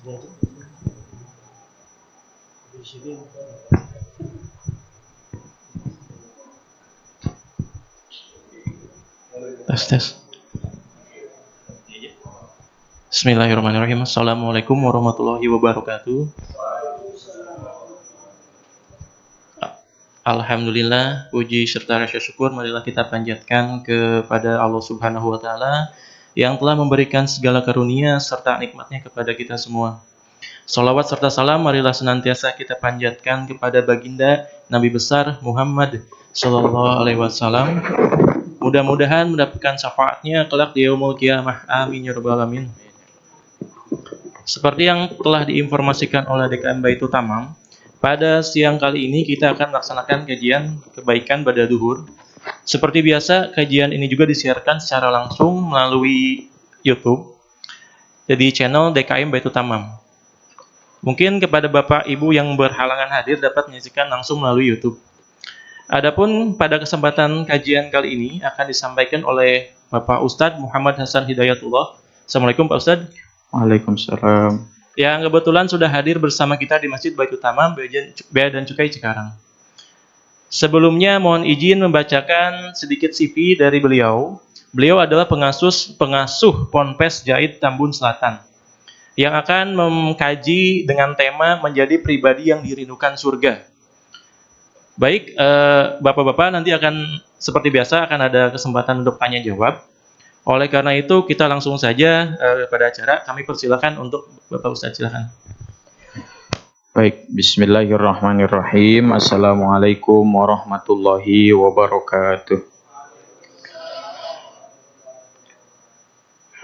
Tes tes. Bismillahirrahmanirrahim. Assalamualaikum warahmatullahi wabarakatuh. Alhamdulillah, puji serta rasa syukur marilah kita panjatkan kepada Allah Subhanahu wa taala yang telah memberikan segala karunia serta nikmatnya kepada kita semua. Salawat serta salam marilah senantiasa kita panjatkan kepada baginda Nabi besar Muhammad sallallahu alaihi wasallam. Mudah-mudahan mendapatkan syafaatnya kelak di yaumul qiyamah. Amin ya rabbal alamin. Seperti yang telah diinformasikan oleh DKM Baitul Tamam, pada siang kali ini kita akan melaksanakan kajian kebaikan pada duhur. Seperti biasa, kajian ini juga disiarkan secara langsung melalui YouTube. Jadi channel DKM Baitul Tamam. Mungkin kepada Bapak Ibu yang berhalangan hadir dapat menyaksikan langsung melalui YouTube. Adapun pada kesempatan kajian kali ini akan disampaikan oleh Bapak Ustadz Muhammad Hasan Hidayatullah. Assalamualaikum Pak Ustadz. Waalaikumsalam. Yang kebetulan sudah hadir bersama kita di Masjid Baitul Tamam, Bea dan Cukai Cikarang. Sebelumnya mohon izin membacakan sedikit CV dari beliau. Beliau adalah pengasuh Ponpes Jaid Tambun Selatan yang akan mengkaji dengan tema menjadi pribadi yang dirindukan surga. Baik, Bapak-bapak nanti akan seperti biasa akan ada kesempatan untuk tanya jawab. Oleh karena itu kita langsung saja pada acara. Kami persilakan untuk Bapak Ustadz, silakan. Baik, bismillahirrahmanirrahim. Assalamualaikum warahmatullahi wabarakatuh.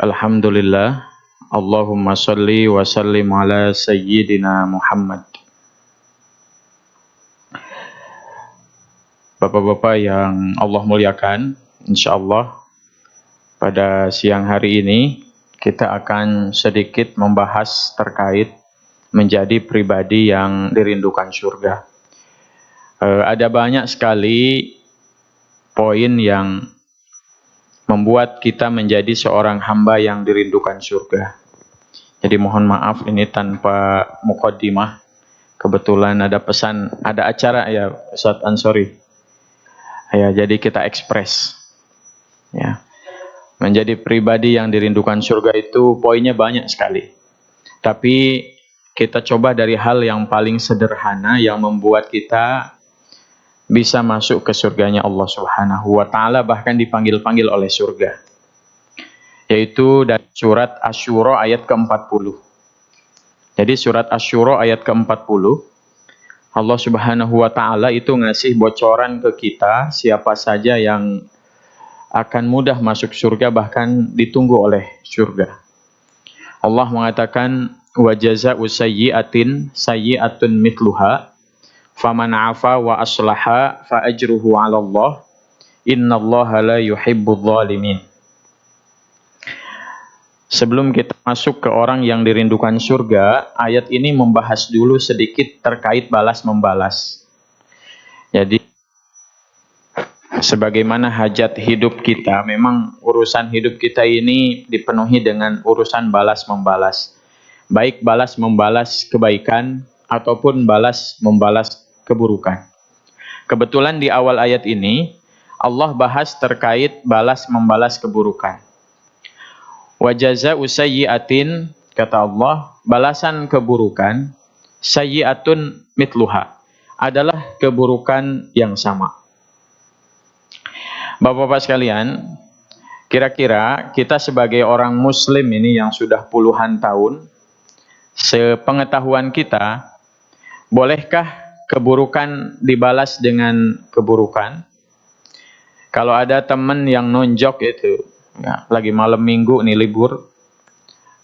Alhamdulillah. Allahumma salli wa sallim ala sayyidina Muhammad. Bapak-bapak yang Allah muliakan, insyaallah pada siang hari ini kita akan sedikit membahas terkait menjadi pribadi yang dirindukan surga. Ada banyak sekali poin yang membuat kita menjadi seorang hamba yang dirindukan surga. Jadi mohon maaf ini tanpa muqaddimah. Kebetulan ada pesan, ada acara ya Ustaz Ansori. Ya, jadi kita ekspres. Ya. Menjadi pribadi yang dirindukan surga itu poinnya banyak sekali. Tapi kita coba dari hal yang paling sederhana yang membuat kita bisa masuk ke surganya Allah Subhanahu wa taala, bahkan dipanggil-panggil oleh surga. Yaitu dari surat Asy-Syura ayat ke-40. Jadi surat Asy-Syura ayat ke-40, Allah Subhanahu wa taala itu ngasih bocoran ke kita siapa saja yang akan mudah masuk surga, bahkan ditunggu oleh surga. Allah mengatakan wa jazaa'u sayyi'atin sayyi'atun mithluha faman 'afa wa aslaha fa ajruhu 'ala Allah innallaha la yuhibbudz zalimin. Sebelum kita masuk ke orang yang dirindukan surga, ayat ini membahas dulu sedikit terkait balas membalas. Jadi sebagaimana hajat hidup kita, memang urusan hidup kita ini dipenuhi dengan urusan balas membalas. Baik balas membalas kebaikan ataupun balas membalas keburukan. Kebetulan di awal ayat ini Allah bahas terkait balas membalas keburukan. Wa jazaa'u sayyi'atin, kata Allah, balasan keburukan, sayyi'atun mitluha, adalah keburukan yang sama. Bapak-bapak sekalian, kira-kira kita sebagai orang muslim ini yang sudah puluhan tahun, sepengetahuan kita, bolehkah keburukan dibalas dengan keburukan? Kalau ada teman yang nonjok itu, ya, lagi malam minggu nih libur,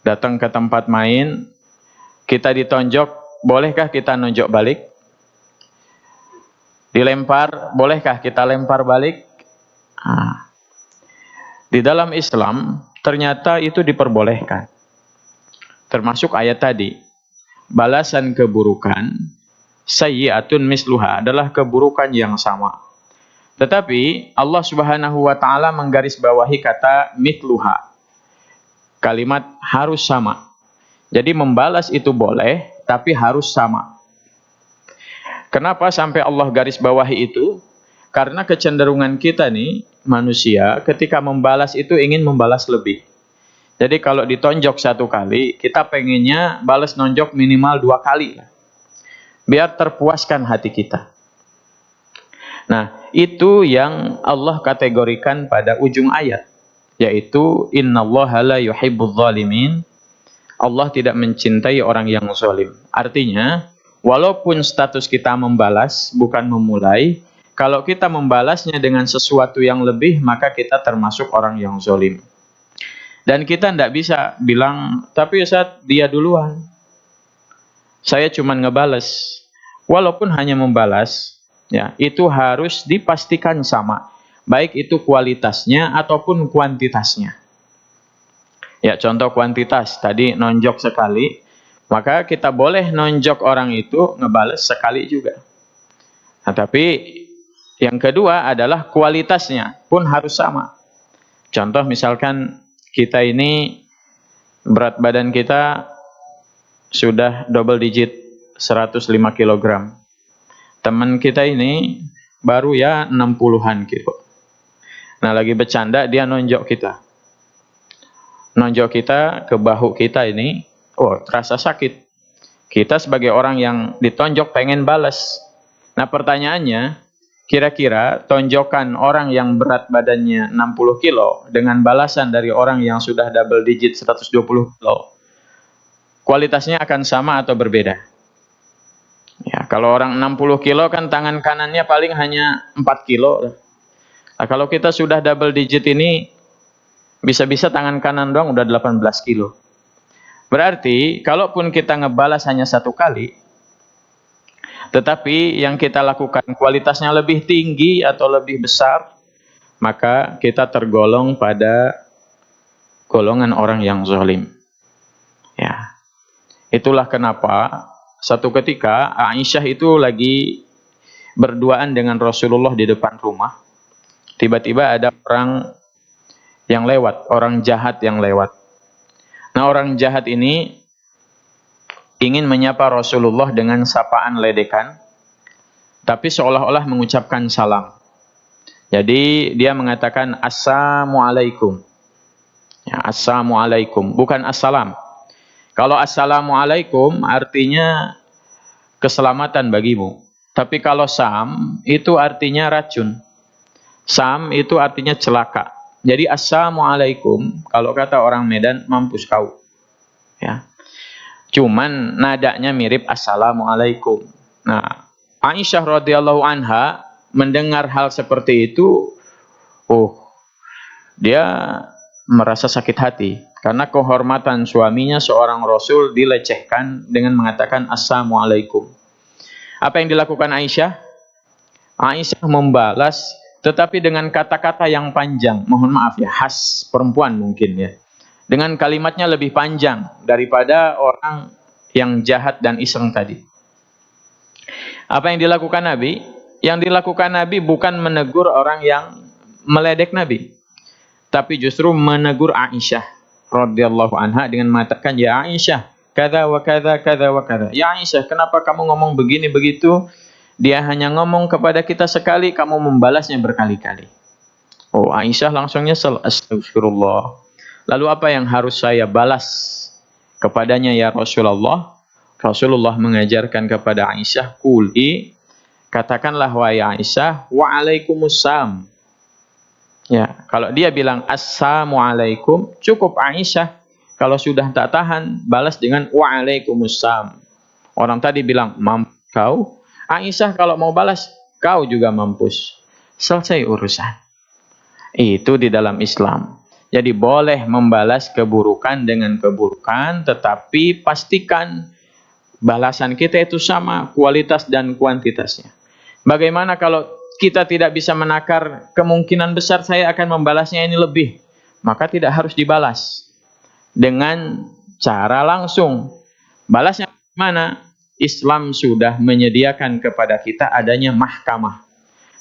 datang ke tempat main, kita ditonjok, bolehkah kita nonjok balik? Dilempar, bolehkah kita lempar balik? Nah, di dalam Islam ternyata itu diperbolehkan. Termasuk ayat tadi, balasan keburukan sayyi'atun misluha, adalah keburukan yang sama. Tetapi Allah Subhanahu wa taala menggarisbawahi kata mitluha. Kalimat harus sama. Jadi membalas itu boleh, tapi harus sama. Kenapa sampai Allah garis bawahi itu? Karena kecenderungan kita nih, manusia, ketika membalas itu ingin membalas lebih. Jadi kalau ditonjok 1 kali, kita pengennya balas nonjok minimal 2 kali. Biar terpuaskan hati kita. Nah, itu yang Allah kategorikan pada ujung ayat. Yaitu, innallaha la yuhibbudz zalimin. Allah tidak mencintai orang yang zalim. Artinya, walaupun status kita membalas, bukan memulai, kalau kita membalasnya dengan sesuatu yang lebih, maka kita termasuk orang yang zalim. Dan kita tidak bisa bilang, tapi Ustaz, dia duluan. Saya cuma ngebales. Walaupun hanya membalas, ya, itu harus dipastikan sama. Baik itu kualitasnya ataupun kuantitasnya. Ya, contoh kuantitas, tadi nonjok sekali, maka kita boleh nonjok orang itu ngebales sekali juga. Nah, tapi yang kedua adalah kualitasnya pun harus sama. Contoh misalkan kita ini berat badan kita sudah double digit 105 kg. Teman kita ini baru ya 60-an kilo. Nah, lagi bercanda dia nonjok kita. Nonjok kita ke bahu kita ini, oh terasa sakit. Kita sebagai orang yang ditonjok pengen balas. Nah, pertanyaannya, kira-kira tonjokan orang yang berat badannya 60 kilo dengan balasan dari orang yang sudah double digit 120 kilo, kualitasnya akan sama atau berbeda? Ya, kalau orang 60 kilo kan tangan kanannya paling hanya 4 kilo. Nah, kalau kita sudah double digit ini, bisa-bisa tangan kanan doang udah 18 kilo. Berarti, kalaupun kita ngebalas hanya 1 kali, tetapi yang kita lakukan kualitasnya lebih tinggi atau lebih besar, maka kita tergolong pada golongan orang yang zalim. Ya. Itulah kenapa satu ketika Aisyah itu lagi berduaan dengan Rasulullah di depan rumah. Tiba-tiba ada orang yang lewat, orang jahat yang lewat. Nah, orang jahat ini ingin menyapa Rasulullah dengan sapaan ledekan, tapi seolah-olah mengucapkan salam. Jadi dia mengatakan assalamualaikum. Ya, assalamualaikum, bukan assalam. Kalau assalamualaikum artinya keselamatan bagimu. Tapi kalau sam itu artinya racun. Sam itu artinya celaka. Jadi assalamualaikum kalau kata orang Medan mampus kau. Ya. Cuman nadanya mirip assalamualaikum. Nah, Aisyah radhiyallahu anha mendengar hal seperti itu, dia merasa sakit hati karena kehormatan suaminya seorang rasul dilecehkan dengan mengatakan assalamualaikum. Apa yang dilakukan Aisyah? Aisyah membalas tetapi dengan kata-kata yang panjang. Mohon maaf ya, khas perempuan mungkin ya. Dengan kalimatnya lebih panjang daripada orang yang jahat dan iseng tadi. Apa yang dilakukan Nabi? Yang dilakukan Nabi bukan menegur orang yang meledek Nabi, tapi justru menegur Aisyah radhiyallahu anha dengan mengatakan, ya Aisyah, kada wa kada kada wa kada. Ya Aisyah, kenapa kamu ngomong begini begitu? Dia hanya ngomong kepada kita sekali, kamu membalasnya berkali-kali. Oh, Aisyah langsung nyesel, astagfirullah. Lalu apa yang harus saya balas kepadanya ya Rasulullah? Rasulullah mengajarkan kepada Aisyah, quli, katakanlah wahai Aisyah, wa'alaikumussalam. Ya, kalau dia bilang assalamualaikum, cukup Aisyah. Kalau sudah tak tahan, balas dengan wa'alaikumussalam. Orang tadi bilang mampus kau. Aisyah kalau mau balas, kau juga mampus. Selesai urusan. Itu di dalam Islam. Jadi boleh membalas keburukan dengan keburukan, tetapi pastikan balasan kita itu sama kualitas dan kuantitasnya. Bagaimana kalau kita tidak bisa menakar kemungkinan besar saya akan membalasnya ini lebih, maka tidak harus dibalas dengan cara langsung. Balasnya mana? Islam sudah menyediakan kepada kita adanya mahkamah,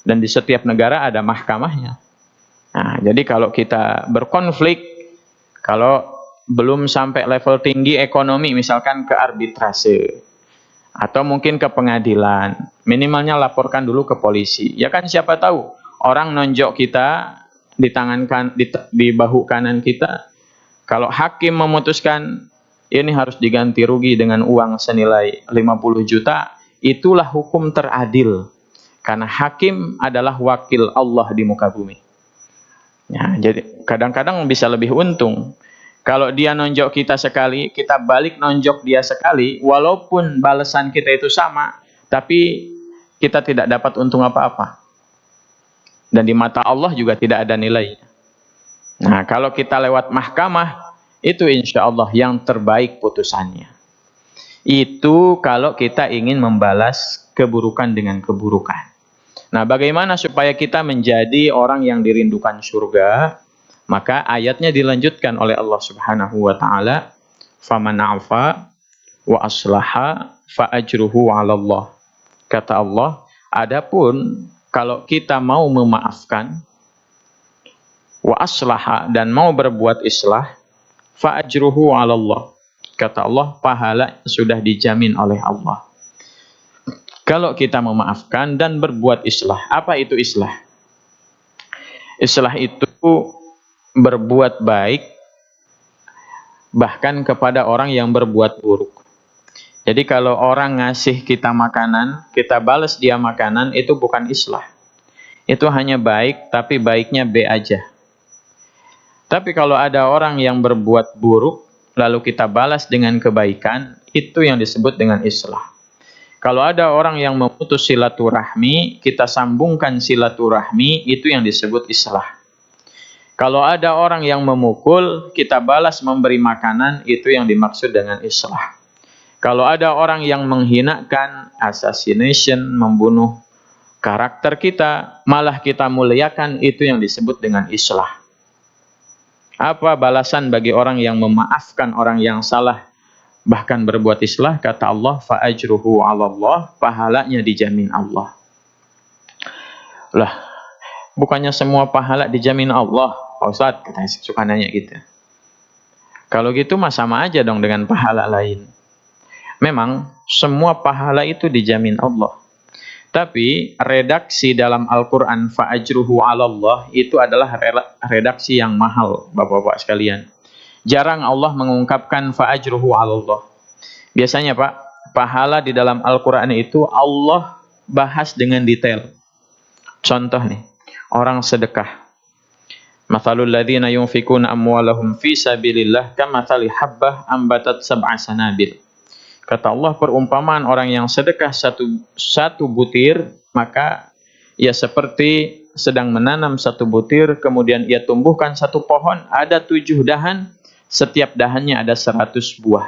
dan di setiap negara ada mahkamahnya. Nah, jadi kalau kita berkonflik, kalau belum sampai level tinggi ekonomi, misalkan ke arbitrase atau mungkin ke pengadilan, minimalnya laporkan dulu ke polisi. Ya kan, siapa tahu orang nonjok kita di tangan di bahu kanan kita, kalau hakim memutuskan ini harus diganti rugi dengan uang senilai 50 juta, itulah hukum teradil. Karena hakim adalah wakil Allah di muka bumi. Ya, jadi kadang-kadang bisa lebih untung. Kalau dia nonjok kita sekali, kita balik nonjok dia sekali, walaupun balasan kita itu sama, tapi kita tidak dapat untung apa-apa. Dan di mata Allah juga tidak ada nilainya. Nah, kalau kita lewat mahkamah, itu insya Allah yang terbaik putusannya. Itu kalau kita ingin membalas keburukan dengan keburukan. Nah, bagaimana supaya kita menjadi orang yang dirindukan surga? Maka ayatnya dilanjutkan oleh Allah Subhanahu wa taala, "Faman 'afa wa aslaha fa ajruhu 'ala Allah." Kata Allah, adapun kalau kita mau memaafkan, wa aslaha, dan mau berbuat islah, fa ajruhu 'ala Allah. Kata Allah, pahala sudah dijamin oleh Allah. Kalau kita memaafkan dan berbuat islah, apa itu islah? Islah itu berbuat baik bahkan kepada orang yang berbuat buruk. Jadi kalau orang ngasih kita makanan, kita balas dia makanan, itu bukan islah. Itu hanya baik, tapi baiknya B aja. Tapi kalau ada orang yang berbuat buruk, lalu kita balas dengan kebaikan, itu yang disebut dengan islah. Kalau ada orang yang memutus silaturahmi, kita sambungkan silaturahmi, itu yang disebut islah. Kalau ada orang yang memukul, kita balas memberi makanan, itu yang dimaksud dengan islah. Kalau ada orang yang menghinakan, assassination, membunuh karakter kita, malah kita muliakan, itu yang disebut dengan islah. Apa balasan bagi orang yang memaafkan orang yang salah, bahkan berbuat islah? Kata Allah, fa ajruhu 'ala Allah, pahalanya dijamin Allah. Lah, bukannya semua pahala dijamin Allah, Pak Ustadz? Katanya suka nanya gitu. Kalau gitu mah sama aja dong dengan pahala lain. Memang semua pahala itu dijamin Allah. Tapi redaksi dalam Al-Quran fa'ajruhu 'ala Allah itu adalah redaksi yang mahal, Bapak-bapak sekalian. Jarang Allah mengungkapkan fa'ajruhu 'ala Allah. Biasanya Pak, pahala di dalam Al-Quran itu Allah bahas dengan detail. Contoh nih, orang sedekah. Mathalul ladzina yunfikuna amwalahum fi sabilillah kamathali habbah ambatat sab'a sanabil. Kata Allah, perumpamaan orang yang sedekah satu butir, maka ia seperti sedang menanam satu butir, kemudian ia tumbuhkan satu pohon, ada 7 dahan, setiap dahannya ada 100 buah.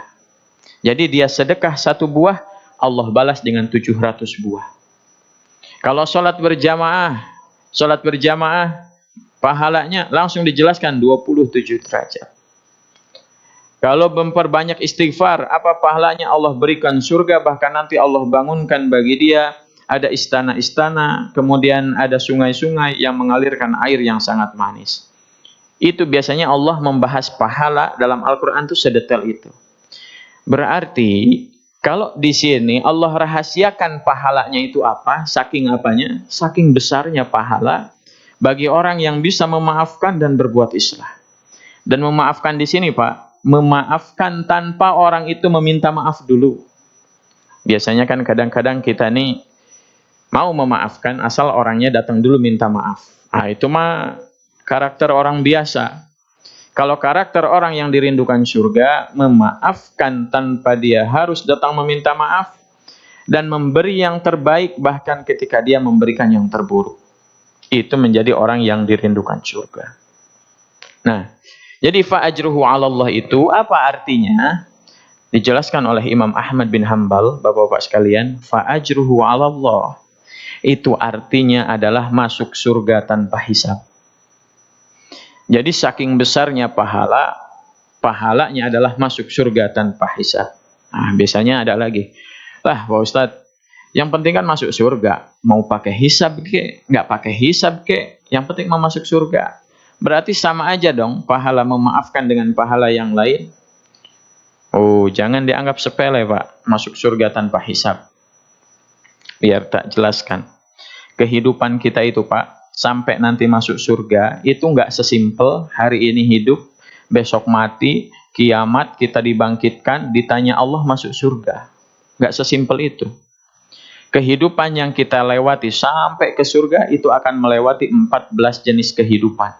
Jadi dia sedekah 1 buah, Allah balas dengan 700 buah. Kalau sholat berjamaah, pahalanya langsung dijelaskan 27 derajat. Kalau memperbanyak istighfar, apa pahalanya? Allah berikan surga, bahkan nanti Allah bangunkan bagi dia ada istana-istana, kemudian ada sungai-sungai yang mengalirkan air yang sangat manis. Itu biasanya Allah membahas pahala dalam Al-Quran itu sedetail itu. Berarti kalau di sini Allah rahasiakan pahalanya itu apa? Saking apanya? Saking besarnya pahala bagi orang yang bisa memaafkan dan berbuat islah. Dan memaafkan di sini Pak, memaafkan tanpa orang itu meminta maaf dulu. Biasanya kan kadang-kadang kita nih mau memaafkan asal orangnya datang dulu minta maaf. Nah, itu mah karakter orang biasa. Kalau karakter orang yang dirindukan surga, memaafkan tanpa dia harus datang meminta maaf dan memberi yang terbaik bahkan ketika dia memberikan yang terburuk. Itu menjadi orang yang dirindukan surga. Nah, jadi fa'ajruhu 'ala Allah itu apa artinya? Dijelaskan oleh Imam Ahmad bin Hanbal, Bapak-bapak sekalian, fa'ajruhu 'ala Allah itu artinya adalah masuk surga tanpa hisab. Jadi saking besarnya pahalanya adalah masuk surga tanpa hisab. Nah, biasanya ada lagi. Lah, Pak Ustadz, yang penting kan masuk surga. Mau pakai hisab ke, nggak pakai hisab ke, yang penting mau masuk surga. Berarti sama aja dong pahala memaafkan dengan pahala yang lain. Oh, jangan dianggap sepele, Pak. Masuk surga tanpa hisab. Biar tak jelaskan. Kehidupan kita itu, Pak, sampai nanti masuk surga, itu nggak sesimpel hari ini hidup, besok mati, kiamat kita dibangkitkan, ditanya Allah masuk surga. Nggak sesimpel itu. Kehidupan yang kita lewati sampai ke surga itu akan melewati 14 jenis kehidupan.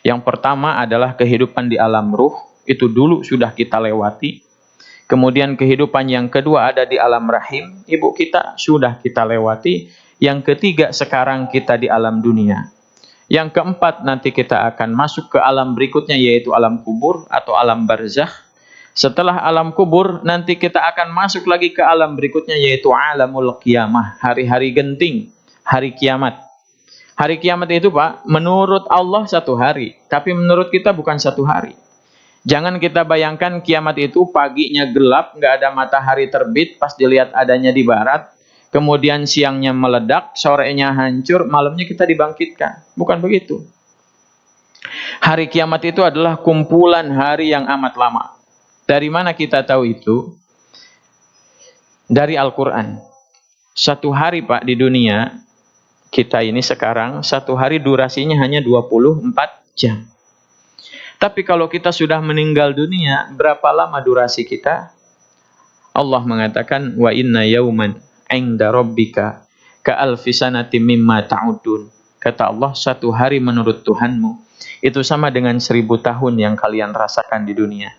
Yang pertama adalah kehidupan di alam ruh, itu dulu sudah kita lewati. Kemudian kehidupan yang kedua ada di alam rahim, ibu kita sudah kita lewati. Yang ketiga sekarang kita di alam dunia. Yang keempat nanti kita akan masuk ke alam berikutnya yaitu alam kubur atau alam barzakh. Setelah alam kubur nanti kita akan masuk lagi ke alam berikutnya yaitu alamul qiyamah, hari-hari genting, hari kiamat. Hari kiamat itu, Pak, menurut Allah 1 hari, tapi menurut kita bukan 1 hari. Jangan kita bayangkan kiamat itu paginya gelap, nggak ada matahari terbit, pas dilihat adanya di barat, kemudian siangnya meledak, sorenya hancur, malamnya kita dibangkitkan. Bukan begitu. Hari kiamat itu adalah kumpulan hari yang amat lama. Dari mana kita tahu itu? Dari Al-Quran. 1 hari, Pak, di dunia, kita ini sekarang, 1 hari durasinya hanya 24 jam. Tapi kalau kita sudah meninggal dunia, berapa lama durasi kita? Allah mengatakan, wa inna yauman 'inda rabbika ka'alfi sanatin mimma ta'udun. Kata Allah, 1 hari menurut Tuhanmu itu sama dengan 1000 tahun yang kalian rasakan di dunia.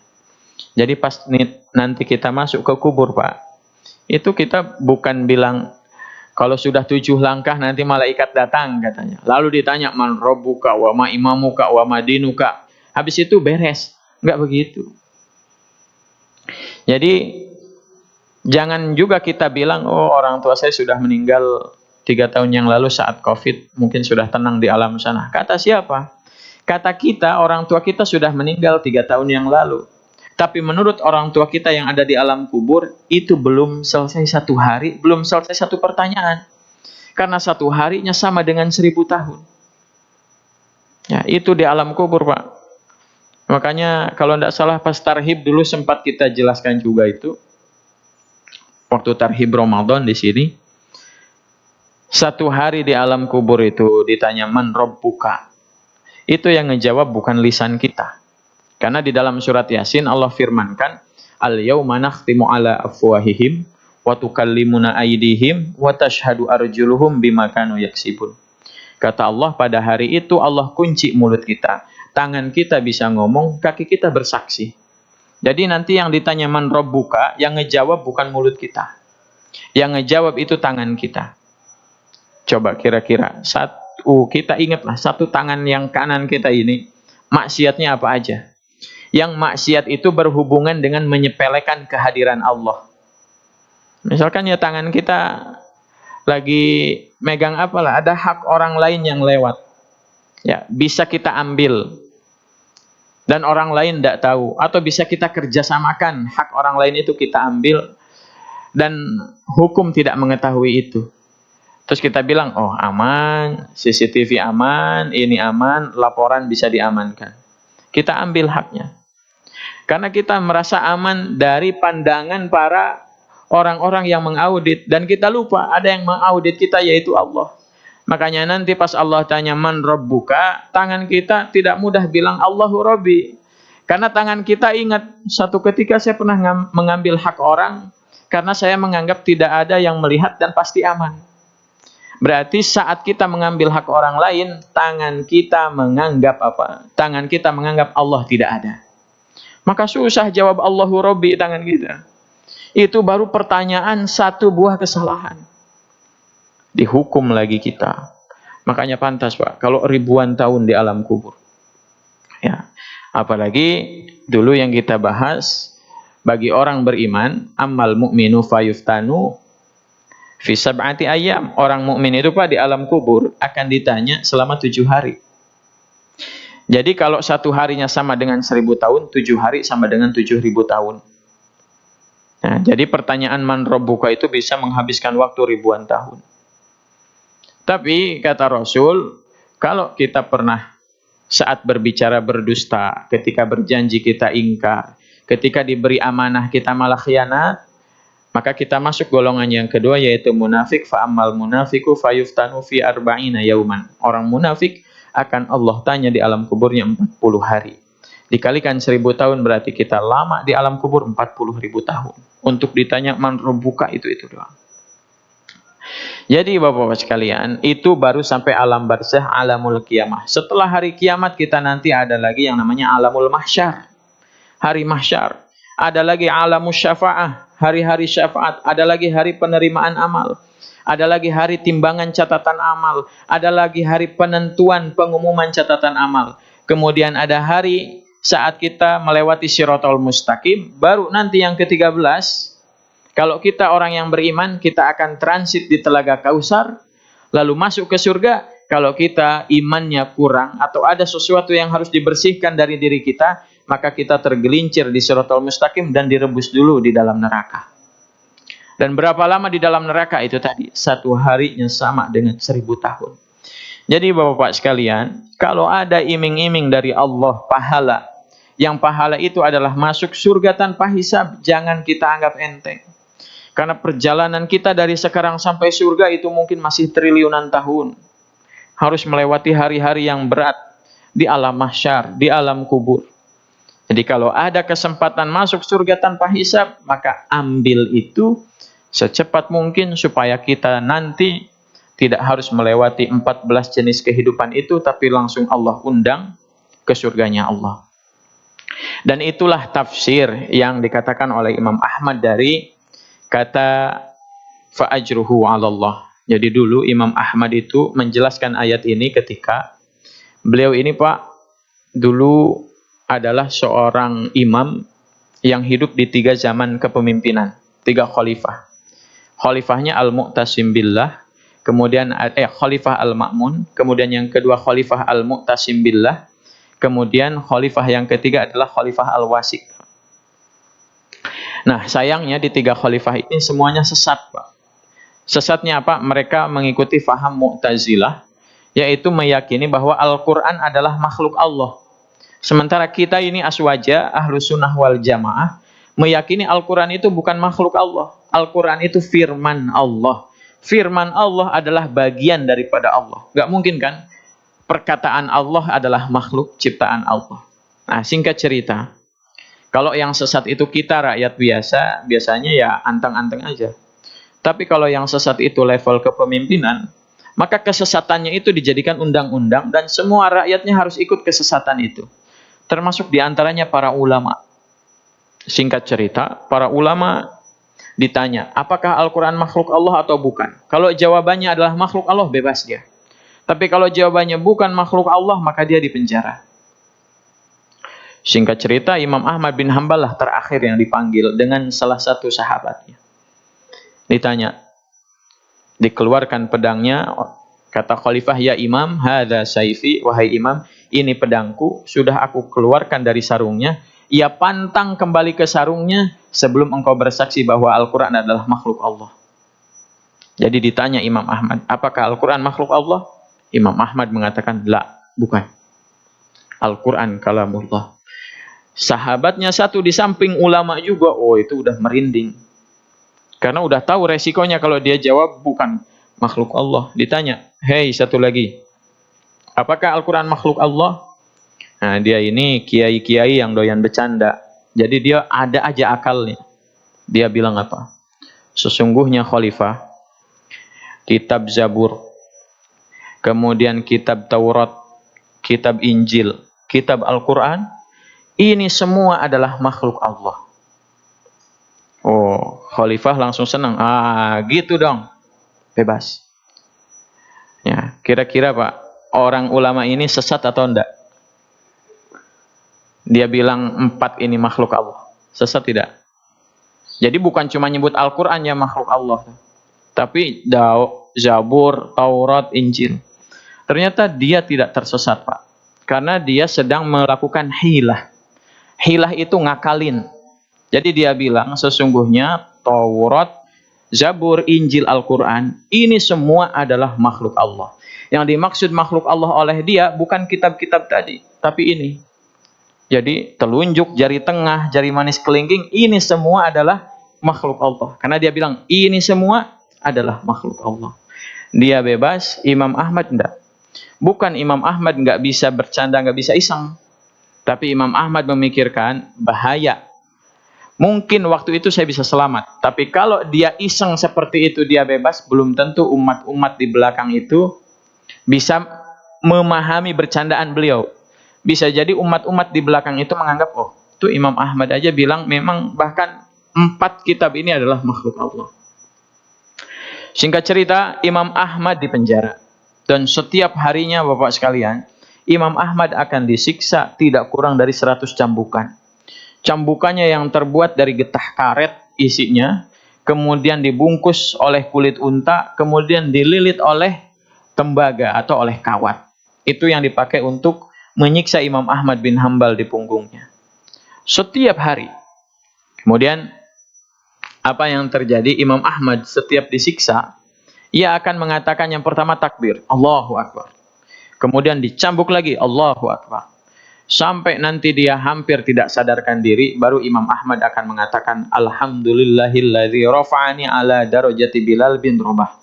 Jadi pas nanti kita masuk ke kubur, Pak, itu kita bukan bilang kalau sudah 7 langkah nanti malaikat datang katanya. Lalu ditanya man rabbuka wa ma imamuka wa ma dinuka. Habis itu beres. Enggak begitu. Jadi jangan juga kita bilang, oh orang tua saya sudah meninggal 3 tahun yang lalu saat COVID, mungkin sudah tenang di alam sana. Kata siapa? Kata kita, orang tua kita sudah meninggal 3 tahun yang lalu. Tapi menurut orang tua kita yang ada di alam kubur, itu belum selesai 1 hari, belum selesai 1 pertanyaan. Karena 1 harinya sama dengan 1000 tahun. Ya, itu di alam kubur, Pak. Makanya kalau tidak salah pas tarhib dulu sempat kita jelaskan juga itu. Waktu tarhib Ramadan di sini. 1 hari di alam kubur itu ditanya man rabbuka. Itu yang ngejawab bukan lisan kita. Karena di dalam surat Yasin Allah firmankan, al-yauma nakhtimu ala afwahihim wa tukallimuna aydihim wa tashhadu arjuluhum bima kanu yaksibun. Kata Allah, pada hari itu Allah kunci mulut kita. Tangan kita bisa ngomong, kaki kita bersaksi. Jadi nanti yang ditanya man rabbuka, yang ngejawab bukan mulut kita. Yang ngejawab itu tangan kita. Coba kira-kira, kita ingatlah 1 tangan yang kanan kita ini, maksiatnya apa aja? Yang maksiat itu berhubungan dengan menyepelekan kehadiran Allah. Misalkan ya tangan kita lagi megang apalah, ada hak orang lain yang lewat. Ya, bisa kita ambil. Dan orang lain tidak tahu. Atau bisa kita kerjasamakan, hak orang lain itu kita ambil. Dan hukum tidak mengetahui itu. Terus kita bilang, oh aman, CCTV aman, ini aman, laporan bisa diamankan. Kita ambil haknya. Karena kita merasa aman dari pandangan para orang-orang yang mengaudit. Dan kita lupa ada yang mengaudit kita yaitu Allah. Makanya nanti pas Allah tanya man rabbuka, tangan kita tidak mudah bilang Allahu Rabbi. Karena tangan kita ingat, 1 ketika saya pernah mengambil hak orang, karena saya menganggap tidak ada yang melihat dan pasti aman. Berarti saat kita mengambil hak orang lain, tangan kita menganggap apa? Tangan kita menganggap Allah tidak ada. Maka susah jawab Allahu Rabbi tangan kita. Itu baru pertanyaan 1 buah kesalahan. Dihukum lagi kita. Makanya pantas, Pak, kalau ribuan tahun di alam kubur. Ya, apalagi dulu yang kita bahas, bagi orang beriman, ammal mu'minu fayuftanu fi sab'ati ayyam. Orang mukmin itu, Pak, di alam kubur akan ditanya selama 7 hari. Jadi kalau 1 harinya sama dengan 1000 tahun, 7 hari sama dengan 7000 tahun. Nah, jadi pertanyaan man rabbuka itu bisa menghabiskan waktu ribuan tahun. Tapi kata Rasul, kalau kita pernah saat berbicara berdusta, ketika berjanji kita ingkar, ketika diberi amanah kita malah khianat, maka kita masuk golongan yang kedua, yaitu munafik. Fa ammal munafiku fayuftanu fi arba'ina yauman. Orang munafik akan Allah tanya di alam kuburnya 40 hari. Dikalikan 1000 tahun berarti kita lama di alam kubur 40.000 tahun. Untuk ditanya man rabbuka, itu doang. Jadi Bapak-bapak sekalian, itu baru sampai alam barzah, alamul kiamah. Setelah hari kiamat kita nanti ada lagi yang namanya alamul mahsyar. Hari mahsyar. Ada lagi alamus syafa'ah, hari-hari syafaat. Ada lagi hari penerimaan amal. Ada lagi hari timbangan catatan amal. Ada lagi hari penentuan pengumuman catatan amal. Kemudian ada hari saat kita melewati Shiratal Mustaqim. Baru nanti yang ke-13, kalau kita orang yang beriman, kita akan transit di Telaga Kausar, lalu masuk ke surga. Kalau kita imannya kurang atau ada sesuatu yang harus dibersihkan dari diri kita, maka kita tergelincir di Shiratal Mustaqim dan direbus dulu di dalam neraka. Dan berapa lama di dalam neraka itu tadi? 1 harinya sama dengan 1000 tahun. Jadi Bapak-bapak sekalian, kalau ada iming-iming dari Allah pahala, yang pahala itu adalah masuk surga tanpa hisab, jangan kita anggap enteng. Karena perjalanan kita dari sekarang sampai surga itu mungkin masih triliunan tahun. Harus melewati hari-hari yang berat di alam mahsyar, di alam kubur. Jadi kalau ada kesempatan masuk surga tanpa hisab, maka ambil itu secepat mungkin supaya kita nanti tidak harus melewati 14 jenis kehidupan itu, tapi langsung Allah undang ke surganya Allah. Dan itulah tafsir yang dikatakan oleh Imam Ahmad dari kata fa'ajruhu 'ala Allah. Jadi dulu Imam Ahmad itu menjelaskan ayat ini ketika beliau ini Pak dulu adalah seorang imam yang hidup di 3 zaman kepemimpinan, 3 khalifah. Khalifahnya Al-Mu'tasim Billah, kemudian Khalifah Al-Ma'mun, kemudian yang kedua Khalifah Al-Mu'tasim Billah, kemudian khalifah yang ketiga adalah Khalifah Al-Wasik. Nah, sayangnya di 3 khalifah ini semuanya sesat, Pak. Sesatnya apa? Mereka mengikuti faham Mu'tazilah, yaitu meyakini bahwa Al-Quran adalah makhluk Allah. Sementara kita ini aswaja, Ahlus Sunnah wal Jamaah, meyakini Al-Quran itu bukan makhluk Allah. Al-Quran itu firman Allah. Firman Allah adalah bagian daripada Allah. Gak mungkin kan? Perkataan Allah adalah makhluk ciptaan Allah. Nah, singkat cerita, kalau yang sesat itu kita rakyat biasa, biasanya ya anteng-anteng aja. Tapi kalau yang sesat itu level kepemimpinan, maka kesesatannya itu dijadikan undang-undang dan semua rakyatnya harus ikut kesesatan itu. Termasuk diantaranya para ulama. Singkat cerita, para ulama ditanya, apakah Al-Quran makhluk Allah atau bukan? Kalau jawabannya adalah makhluk Allah, bebas dia. Tapi kalau jawabannya bukan makhluk Allah, maka dia dipenjara. Singkat cerita, Imam Ahmad bin Hanbal lah terakhir yang dipanggil dengan salah satu sahabatnya. Ditanya, dikeluarkan pedangnya, kata khalifah, ya imam, hadza saifi, wahai imam, ini pedangku, sudah aku keluarkan dari sarungnya, ia pantang kembali ke sarungnya sebelum engkau bersaksi bahwa Al-Quran adalah makhluk Allah. Jadi ditanya Imam Ahmad, apakah Al-Quran makhluk Allah? Imam Ahmad mengatakan, la, bukan. Al-Quran kalamullah. Sahabatnya satu di samping ulama juga, oh itu udah merinding. Karena udah tahu resikonya kalau dia jawab bukan makhluk Allah. Ditanya, hei satu lagi, apakah Al-Quran makhluk Allah? Nah dia ini kiai-kiai yang doyan bercanda. Jadi dia ada aja akalnya. Dia bilang apa? Sesungguhnya khalifah, kitab Zabur, kemudian kitab Taurat, kitab Injil, kitab Al-Quran, ini semua adalah makhluk Allah. Oh, khalifah langsung senang. Ah, gitu dong. Bebas. Ya, kira-kira Pak, orang ulama ini sesat atau enggak? Dia bilang 4 ini makhluk Allah. Sesat tidak? Jadi bukan cuma nyebut Al-Quran ya makhluk Allah. Tapi Zabur, Taurat, Injil. Ternyata dia tidak tersesat Pak. Karena dia sedang melakukan hilah. Hilah itu ngakalin. Jadi dia bilang sesungguhnya Taurat, Zabur, Injil, Al-Quran ini semua adalah makhluk Allah. Yang dimaksud makhluk Allah oleh dia bukan kitab-kitab tadi, tapi ini. Jadi telunjuk, jari tengah, jari manis kelingking, ini semua adalah makhluk Allah. Karena dia bilang, ini semua adalah makhluk Allah. Dia bebas, Imam Ahmad enggak. Bukan Imam Ahmad enggak bisa bercanda, enggak bisa iseng. Tapi Imam Ahmad memikirkan bahaya. Mungkin waktu itu saya bisa selamat. Tapi kalau dia iseng seperti itu, dia bebas, belum tentu umat-umat di belakang itu bisa memahami bercandaan beliau. Bisa jadi umat-umat di belakang itu menganggap, oh, itu Imam Ahmad aja bilang memang bahkan 4 kitab ini adalah makhluk Allah. Singkat cerita, Imam Ahmad dipenjara. Dan setiap harinya, Bapak sekalian, Imam Ahmad akan disiksa tidak kurang dari 100 cambukan. Cambukannya yang terbuat dari getah karet isinya, kemudian dibungkus oleh kulit unta, kemudian dililit oleh tembaga atau oleh kawat. Itu yang dipakai untuk menyiksa Imam Ahmad bin Hambal di punggungnya. Setiap hari. Kemudian apa yang terjadi? Imam Ahmad setiap disiksa, ia akan mengatakan yang pertama takbir, Allahu Akbar. Kemudian dicambuk lagi, Allahu Akbar. Sampai nanti dia hampir tidak sadarkan diri, baru Imam Ahmad akan mengatakan, Alhamdulillahilladzi rafa'ani ala darajati Bilal bin Rabah.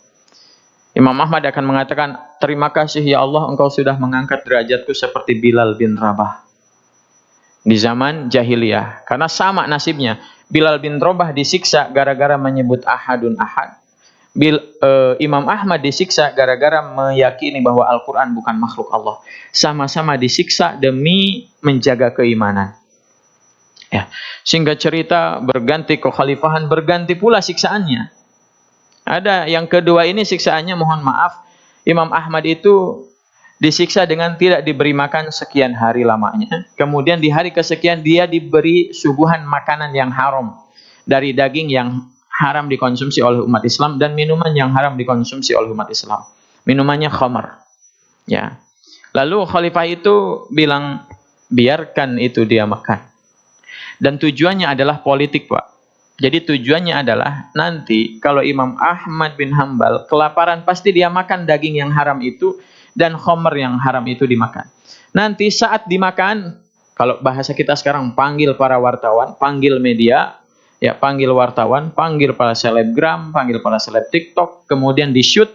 Imam Ahmad akan mengatakan, terima kasih ya Allah, engkau sudah mengangkat derajatku seperti Bilal bin Rabah. Di zaman jahiliyah. Karena sama nasibnya. Bilal bin Rabah disiksa gara-gara menyebut ahadun ahad. Imam Ahmad disiksa gara-gara meyakini bahwa Al-Quran bukan makhluk Allah. Sama-sama disiksa demi menjaga keimanan. Ya. Sehingga cerita berganti kekhalifahan, berganti pula siksaannya. Ada yang kedua ini siksaannya, mohon maaf, Imam Ahmad itu disiksa dengan tidak diberi makan sekian hari lamanya. Kemudian di hari kesekian dia diberi suguhan makanan yang haram. Dari daging yang haram dikonsumsi oleh umat Islam dan minuman yang haram dikonsumsi oleh umat Islam. Minumannya khamar. Ya. Lalu khalifah itu bilang, biarkan itu dia makan. Dan tujuannya adalah politik, Pak. Jadi tujuannya adalah nanti kalau Imam Ahmad bin Hambal kelaparan, pasti dia makan daging yang haram itu dan khamr yang haram itu dimakan. Nanti saat dimakan, kalau bahasa kita sekarang, panggil para wartawan, panggil media, ya panggil wartawan, panggil para selebgram, panggil para seleb TikTok, kemudian di-shoot.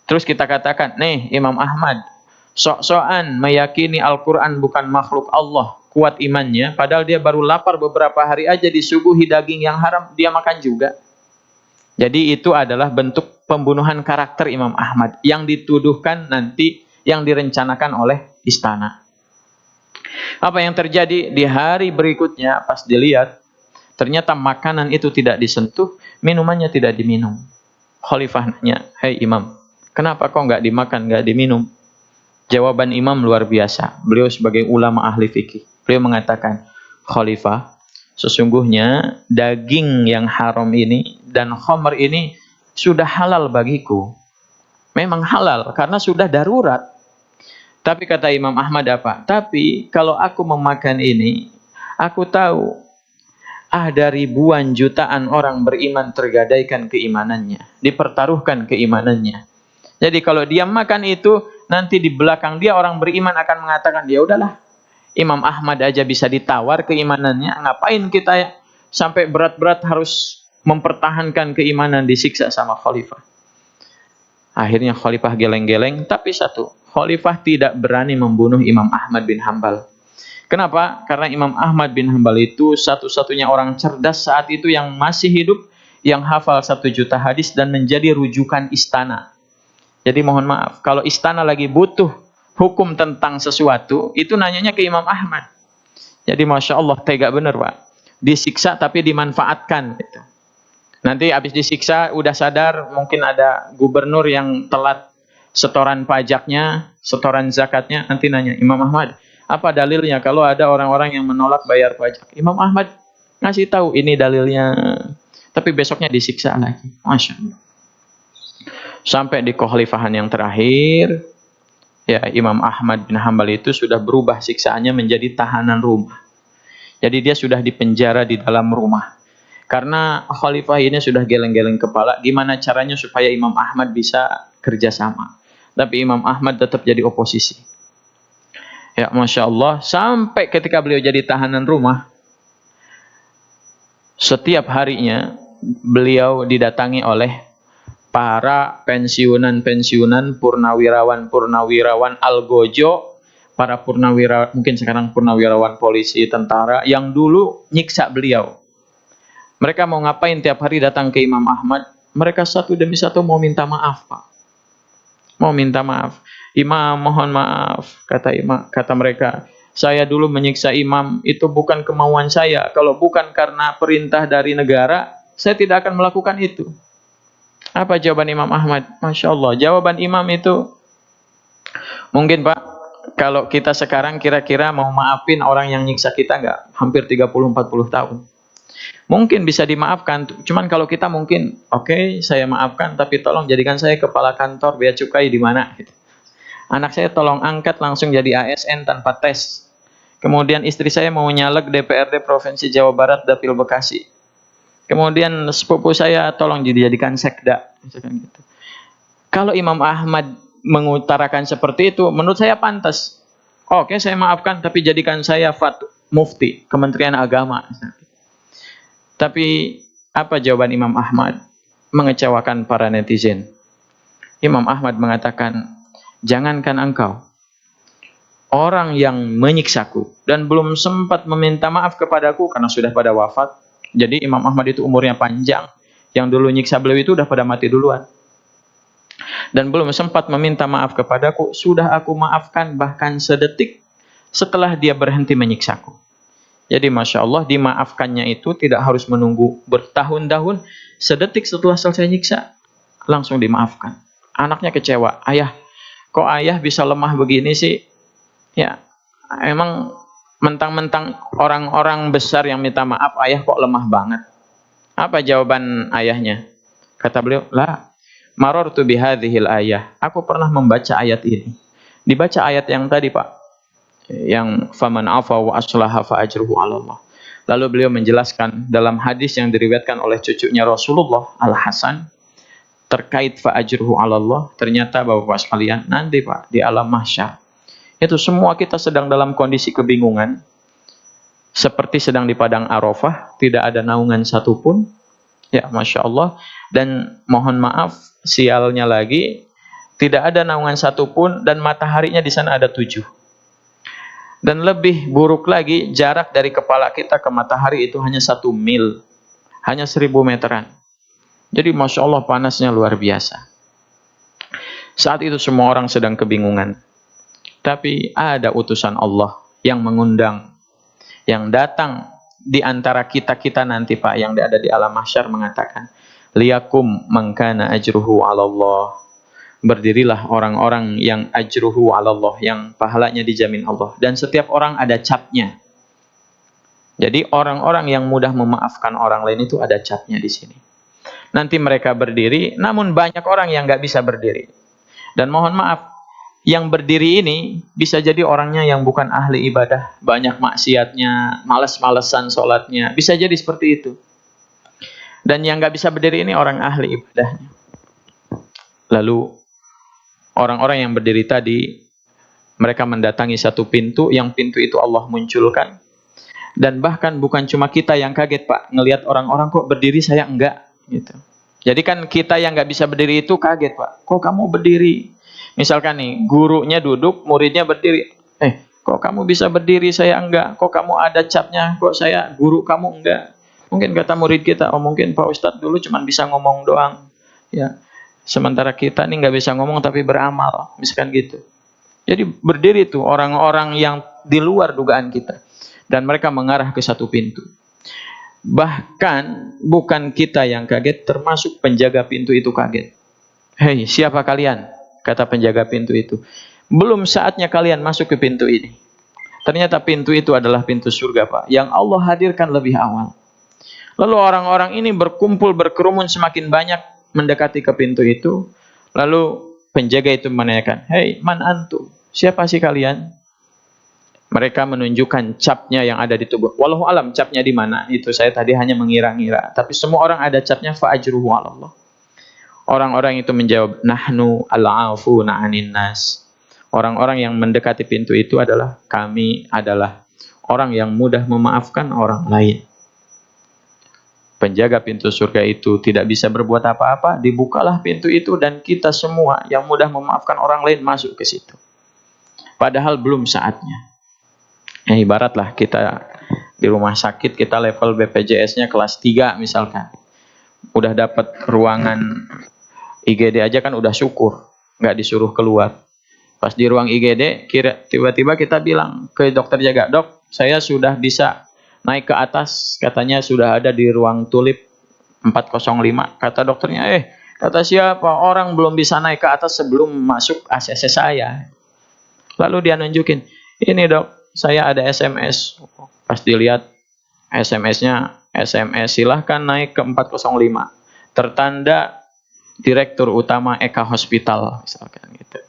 Terus kita katakan, nih Imam Ahmad, sok-sokan meyakini Al-Quran bukan makhluk Allah, kuat imannya, padahal dia baru lapar beberapa hari aja disuguhi daging yang haram, dia makan juga. Jadi itu adalah bentuk pembunuhan karakter Imam Ahmad yang dituduhkan nanti, yang direncanakan oleh istana. Apa yang terjadi di hari berikutnya pas dilihat, ternyata makanan itu tidak disentuh, minumannya tidak diminum. Khalifah nanya, "Hei Imam, kenapa kok nggak dimakan, nggak diminum?" Jawaban Imam luar biasa. Beliau sebagai ulama ahli fikih, beliau mengatakan, Khalifah, sesungguhnya daging yang haram ini dan khamr ini sudah halal bagiku. Memang halal karena sudah darurat. Tapi kata Imam Ahmad apa? Tapi kalau aku memakan ini, aku tahu ada ribuan jutaan orang beriman tergadaikan keimanannya, dipertaruhkan keimanannya. Jadi kalau dia makan itu, nanti di belakang dia orang beriman akan mengatakan, ya udahlah, Imam Ahmad aja bisa ditawar keimanannya, ngapain kita sampai berat-berat harus mempertahankan keimanan disiksa sama khalifah. Akhirnya khalifah geleng-geleng, tapi satu, khalifah tidak berani membunuh Imam Ahmad bin Hambal. Kenapa? Karena Imam Ahmad bin Hambal itu satu-satunya orang cerdas saat itu yang masih hidup, yang hafal 1 juta hadis dan menjadi rujukan istana. Jadi mohon maaf, kalau istana lagi butuh hukum tentang sesuatu, itu nanyanya ke Imam Ahmad. Jadi Masya Allah, tega bener Pak. Disiksa tapi dimanfaatkan. Gitu. Nanti habis disiksa, udah sadar, mungkin ada gubernur yang telat setoran pajaknya, setoran zakatnya, nanti nanya, Imam Ahmad, apa dalilnya kalau ada orang-orang yang menolak bayar pajak? Imam Ahmad ngasih tahu, ini dalilnya. Tapi besoknya disiksa lagi. Masya Allah. Sampai di kekhalifahan yang terakhir, ya Imam Ahmad bin Hambal itu sudah berubah siksaannya menjadi tahanan rumah. Jadi dia sudah dipenjara di dalam rumah. Karena khalifah ini sudah geleng-geleng kepala, gimana caranya supaya Imam Ahmad bisa kerjasama. tapi Imam Ahmad tetap jadi oposisi. Ya, Masya Allah, sampai ketika beliau jadi tahanan rumah, setiap harinya beliau didatangi oleh para pensiunan-pensiunan, purnawirawan-purnawirawan algojo, para purnawirawan, mungkin sekarang purnawirawan polisi, tentara, yang dulu nyiksa beliau. Mereka mau ngapain tiap hari datang ke Imam Ahmad? Mereka satu demi satu mau minta maaf, Pak. Mau minta maaf. Imam, mohon maaf, kata mereka. Saya dulu menyiksa imam, itu bukan kemauan saya. Kalau bukan karena perintah dari negara, saya tidak akan melakukan itu. Apa jawaban Imam Ahmad? Masya Allah, jawaban imam itu, mungkin Pak, kalau kita sekarang kira-kira mau maafin orang yang nyiksa kita nggak? Hampir 30-40 tahun. Mungkin bisa dimaafkan, cuman kalau kita mungkin, oke, saya maafkan, tapi tolong jadikan saya kepala kantor bea cukai di mana? Gitu. Anak saya tolong angkat langsung jadi ASN tanpa tes. Kemudian istri saya mau nyalek DPRD Provinsi Jawa Barat Dapil Bekasi. Kemudian sepupu saya tolong dijadikan sekda. Gitu. Kalau Imam Ahmad mengutarakan seperti itu, menurut saya pantas. Oke, saya maafkan, tapi jadikan saya mufti Kementerian Agama. Tapi apa jawaban Imam Ahmad? Mengecewakan para netizen. Imam Ahmad mengatakan, jangankan engkau, orang yang menyiksaku dan belum sempat meminta maaf kepadaku karena sudah pada wafat. Jadi Imam Ahmad itu umurnya panjang. Yang dulu nyiksa beliau itu udah pada mati duluan. Dan belum sempat meminta maaf kepadaku, sudah aku maafkan bahkan sedetik setelah dia berhenti menyiksaku. Jadi Masya Allah, dimaafkannya itu tidak harus menunggu bertahun-tahun. Sedetik setelah selesai nyiksa, langsung dimaafkan. Anaknya kecewa. Ayah, kok ayah bisa lemah begini sih? Ya, emang mentang-mentang orang-orang besar yang minta maaf, ayah kok lemah banget? Apa jawaban ayahnya? Kata beliau, lah, marartu bihadhil ayah. Aku pernah membaca ayat ini. Dibaca ayat yang tadi, Pak. Yang faman afa wa aslaha fa ajruhu 'ala Allah. Lalu beliau menjelaskan dalam hadis yang diriwayatkan oleh cucunya Rasulullah Al-Hasan terkait fa ajruhu 'ala Allah. Ternyata Bapak sekalian, nanti Pak di alam mahsyar itu semua kita sedang dalam kondisi kebingungan, seperti sedang di padang Arafah, tidak ada naungan satupun. Ya, Masya Allah. Dan mohon maaf, sialnya lagi, tidak ada naungan satupun dan mataharinya di sana ada 7. Dan lebih buruk lagi, jarak dari kepala kita ke matahari itu hanya 1 mil. Hanya 1000 meteran. Jadi Masya Allah panasnya luar biasa. Saat itu semua orang sedang kebingungan. Tapi ada utusan Allah yang mengundang, yang datang di antara kita-kita nanti Pak, yang ada di alam mahsyar mengatakan, liyakum mangkana ajruhu 'ala Allah. Berdirilah orang-orang yang ajruhu 'ala Allah, yang pahalanya dijamin Allah. Dan setiap orang ada capnya. Jadi orang-orang yang mudah memaafkan orang lain itu ada capnya di sini. Nanti mereka berdiri, namun banyak orang yang nggak bisa berdiri. Dan mohon maaf, yang berdiri ini bisa jadi orangnya yang bukan ahli ibadah, banyak maksiatnya, malas-malesan sholatnya, bisa jadi seperti itu. Dan yang nggak bisa berdiri ini orang ahli ibadahnya. Lalu orang-orang yang berdiri tadi, mereka mendatangi satu pintu, yang pintu itu Allah munculkan. Dan bahkan bukan cuma kita yang kaget Pak, ngelihat orang-orang kok berdiri saya enggak gitu. Jadi kan kita yang nggak bisa berdiri itu kaget Pak, kok kamu berdiri? Misalkan nih, gurunya duduk, muridnya berdiri. Kok kamu bisa berdiri, saya enggak? Kok kamu ada capnya, kok saya guru kamu enggak? Mungkin kata murid kita, oh mungkin Pak Ustadz dulu cuma bisa ngomong doang. Ya, sementara kita nih nggak bisa ngomong tapi beramal, misalkan gitu. Jadi berdiri tuh orang-orang yang di luar dugaan kita. Dan mereka mengarah ke satu pintu. Bahkan bukan kita yang kaget, termasuk penjaga pintu itu kaget. Hei, siapa kalian? Kata penjaga pintu itu. Belum saatnya kalian masuk ke pintu ini. Ternyata pintu itu adalah pintu surga Pak, yang Allah hadirkan lebih awal. Lalu orang-orang ini berkumpul, berkerumun semakin banyak mendekati ke pintu itu. Lalu penjaga itu menanyakan, hei, man antum? Siapa sih kalian? Mereka menunjukkan capnya yang ada di tubuh. Wallahu alam capnya di mana? Itu saya tadi hanya mengira-ngira. Tapi semua orang ada capnya fa ajruhu 'ala Allah. Orang-orang itu menjawab, nahnu al-afuna 'anin nas. Orang-orang yang mendekati pintu itu adalah kami adalah orang yang mudah memaafkan orang lain. Penjaga pintu surga itu tidak bisa berbuat apa-apa, dibukalah pintu itu dan kita semua yang mudah memaafkan orang lain masuk ke situ. Padahal belum saatnya. Ya, ibaratlah kita di rumah sakit, kita level BPJS-nya kelas 3 misalkan. Udah dapat ruangan IGD aja kan udah syukur, nggak disuruh keluar. Pas di ruang IGD, tiba-tiba kita bilang ke dokter jaga, dok, saya sudah bisa naik ke atas, katanya sudah ada di ruang tulip 405. Kata dokternya, kata siapa? Orang belum bisa naik ke atas sebelum masuk ACC saya. Lalu dia nunjukin, ini dok, saya ada SMS. Pas dilihat SMS-nya, SMS silahkan naik ke 405. Tertanda Direktur Utama Eka Hospital, misalkan gitu.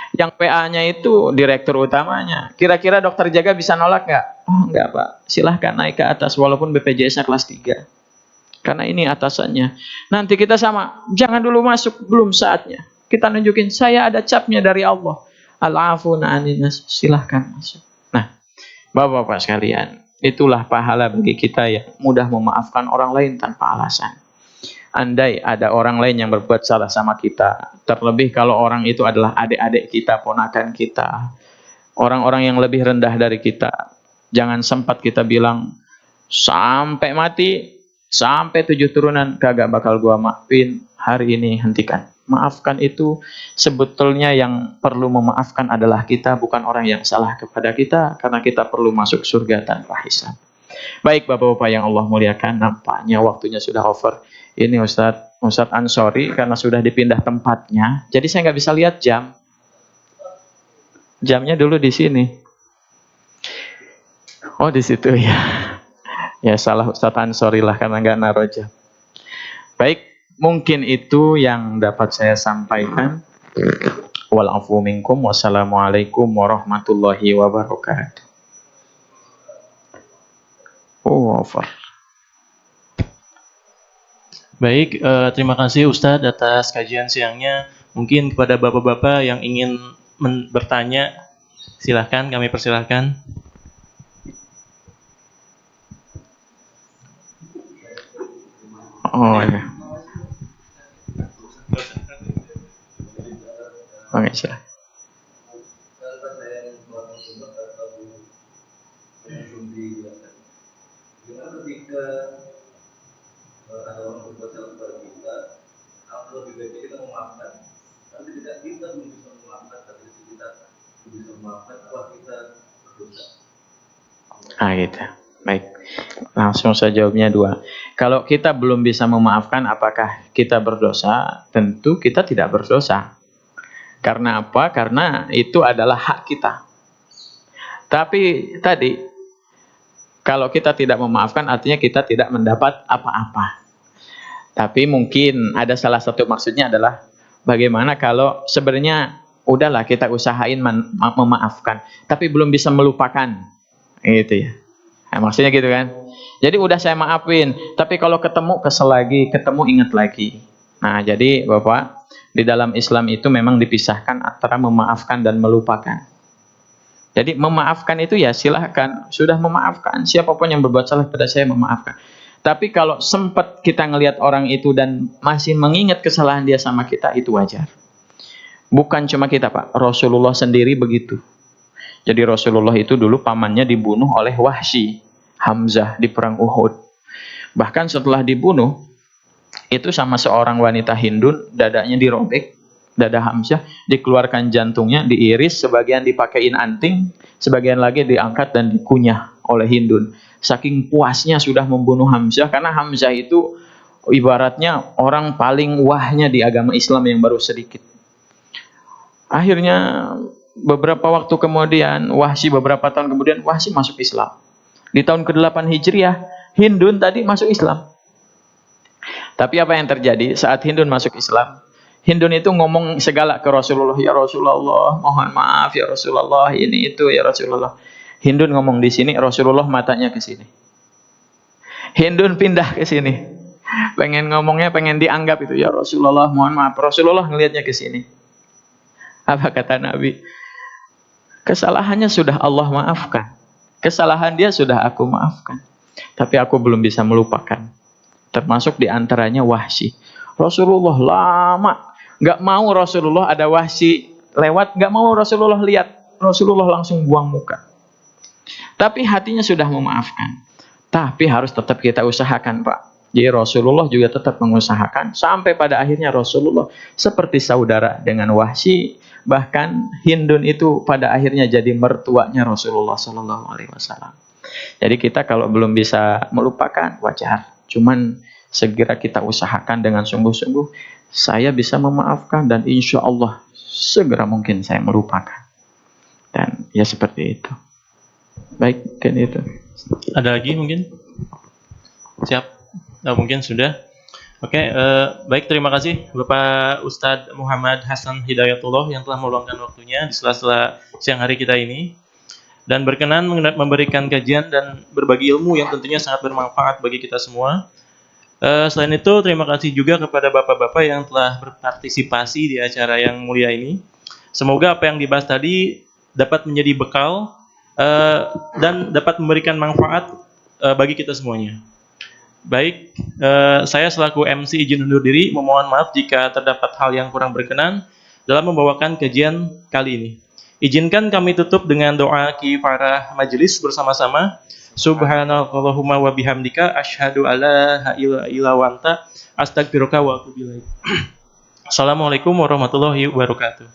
Yang PA-nya itu direktur utamanya. Kira-kira dokter jaga bisa nolak nggak? Oh nggak pak, silahkan naik ke atas walaupun BPJS-nya kelas 3. Karena ini atasannya. Nanti kita sama, jangan dulu masuk, belum saatnya. Kita nunjukin, saya ada capnya dari Allah. Al-afuna 'anin nas, silahkan masuk. Nah, bapak-bapak sekalian, itulah pahala bagi kita yang mudah memaafkan orang lain tanpa alasan. Andai ada orang lain yang berbuat salah sama kita, terlebih kalau orang itu adalah adik-adik kita, ponakan kita, orang-orang yang lebih rendah dari kita, jangan sempat kita bilang, sampai mati, sampai 7 turunan, kagak bakal gua maafin, hari ini hentikan. Maafkan itu sebetulnya yang perlu memaafkan adalah kita, bukan orang yang salah kepada kita, karena kita perlu masuk surga tanpa hisab. Baik bapak-bapak yang Allah muliakan, nampaknya waktunya sudah over. Ini Ustadz Ansori karena sudah dipindah tempatnya, jadi saya nggak bisa lihat jam. Jamnya dulu di sini. Oh di situ ya. Ya salah Ustadz Ansori lah karena nggak naruh jam. Baik, mungkin itu yang dapat saya sampaikan. Wal-afu minkum. Wassalamualaikum warahmatullahi wabarakatuh. Over. Baik, terima kasih Ustadz atas kajian siangnya. Mungkin kepada bapak-bapak yang ingin bertanya, silahkan, kami persilahkan. Oh ya. Oke, silahkan. Ketika ada orang berbuat salah kepada kita, lebih baik kita memaafkan. Tapi ketika kita belum bisa memaafkan, tapi kita bisa memaafkan, apa kita berdosa? Gitu. Baik. Langsung saya jawabnya 2. Kalau kita belum bisa memaafkan, apakah kita berdosa? Tentu kita tidak berdosa. Karena apa? Karena itu adalah hak kita. Tapi tadi, kalau kita tidak memaafkan, artinya kita tidak mendapat apa-apa. Tapi mungkin ada salah satu maksudnya adalah bagaimana kalau sebenarnya udahlah kita usahain memaafkan, tapi belum bisa melupakan, gitu ya. Nah, maksudnya gitu kan. Jadi udah saya maafin, tapi kalau ketemu kesel lagi, ketemu ingat lagi. Nah, jadi Bapak, di dalam Islam itu memang dipisahkan antara memaafkan dan melupakan. Jadi memaafkan itu ya silahkan, sudah memaafkan, siapapun yang berbuat salah pada saya memaafkan. Tapi kalau sempat kita ngelihat orang itu dan masih mengingat kesalahan dia sama kita, itu wajar. Bukan cuma kita Pak, Rasulullah sendiri begitu. Jadi Rasulullah itu dulu pamannya dibunuh oleh Wahsy, Hamzah di perang Uhud. Bahkan setelah dibunuh, itu sama seorang wanita Hindun, dadanya dirobek, dada Hamzah, dikeluarkan jantungnya, diiris, sebagian dipakein anting, sebagian lagi diangkat dan dikunyah oleh Hindun. Saking puasnya sudah membunuh Hamzah, karena Hamzah itu ibaratnya orang paling wahnya di agama Islam yang baru sedikit. Akhirnya beberapa waktu kemudian, beberapa tahun kemudian, Wahsy masuk Islam. Di tahun ke-8 Hijriah, Hindun tadi masuk Islam. Tapi apa yang terjadi saat Hindun masuk Islam? Hindun itu ngomong segala ke Rasulullah, ya Rasulullah, mohon maaf ya Rasulullah, ini itu ya Rasulullah. Hindun ngomong di sini, Rasulullah matanya ke sini. Hindun pindah ke sini. Pengen ngomongnya, pengen dianggap itu, ya Rasulullah, mohon maaf. Rasulullah ngelihatnya ke sini. Apa kata Nabi? Kesalahannya sudah Allah maafkan. Kesalahan dia sudah aku maafkan. Tapi aku belum bisa melupakan. Termasuk diantaranya Wahsy. Rasulullah lama. Nggak mau Rasulullah ada Wahsy lewat. Nggak mau Rasulullah lihat. Rasulullah langsung buang muka. Tapi hatinya sudah memaafkan. Tapi harus tetap kita usahakan, Pak. Jadi Rasulullah juga tetap mengusahakan sampai pada akhirnya Rasulullah seperti saudara dengan Wahsy, bahkan Hindun itu pada akhirnya jadi mertuanya Rasulullah Shallallahu Alaihi Wasallam. Jadi kita kalau belum bisa melupakan wajar, cuman segera kita usahakan dengan sungguh-sungguh. Saya bisa memaafkan dan insya Allah segera mungkin saya melupakan. Dan ya seperti itu. Baik, kan itu. Ada lagi mungkin? Siap. Nah, mungkin sudah. Oke, baik, terima kasih Bapak Ustadz Muhammad Hasan Hidayatullah yang telah meluangkan waktunya di sela-sela siang hari kita ini dan berkenan memberikan kajian dan berbagi ilmu yang tentunya sangat bermanfaat bagi kita semua. Selain itu, terima kasih juga kepada bapak-bapak yang telah berpartisipasi di acara yang mulia ini. Semoga apa yang dibahas tadi dapat menjadi bekal dan dapat memberikan manfaat bagi kita semuanya. Baik, saya selaku MC izin undur diri, memohon maaf jika terdapat hal yang kurang berkenan dalam membawakan kajian kali ini. Izinkan kami tutup dengan doa kifarah majelis bersama-sama. Subhanallahumma wa bihamdika asyhadu alla ilaha illa anta astaghfiruka wa atubu ilaik. Assalamualaikum warahmatullahi wabarakatuh.